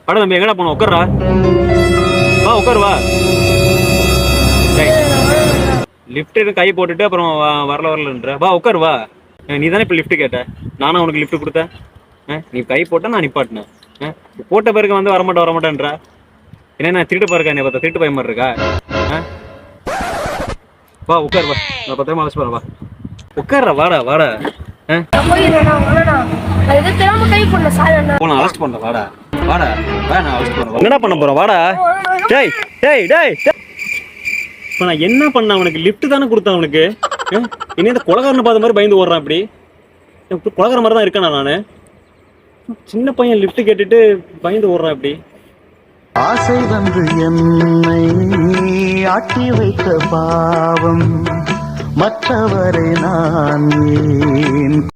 அட நம்ம எங்கடா போனோம்? உட்கார்றா, வா உட்காரு வா. லிஃப்ட் கை போட்டுட்டு அப்புறம் வரலன்ற. வா உட்காரு வா. நீ தானே இப்போ லிஃப்ட் கேட்ட, நானும் உனக்கு லிஃப்ட் கொடுத்தேன். நீ கை போட்ட, நான் நிப்பாட்டினேன். போட்ட பிறகு வந்து வரமாட்டேன்ற. என்ன திருட்டு பாருக்கா? நீ பார்த்தா திருட்டு பையன் மாதிரி இருக்கா? வா உட்காரு வா, நான் பத்திரமா அழைச்சு போறேன். வா உட்கார்றா, வாடா வாடா. அழைச்சிட்டு போறேன், வாடா வாடா வா, நான் அழைச்சிட்டு போறேன். என்னடா பண்ண போறேன்? வாடா. டேய் டேய் டேய், இப்போ நான் என்ன பண்ண? அவனுக்கு லிஃப்ட் தானே கொடுத்தேன் அவனுக்கு. இனி இந்த கொலகாரனை பார்த்த மாதிரி பயந்து ஓடுறான். இப்படி கொலகார மாதிரி தான் இருக்கேன் நானு. சின்ன பையன் லிஃப்ட் கேட்டுட்டு பயந்து ஓடுறான். இப்படி ஆசை வந்து என்னை ஆட்டி வைத்த பாவம், மற்றவரை நான் ஏன்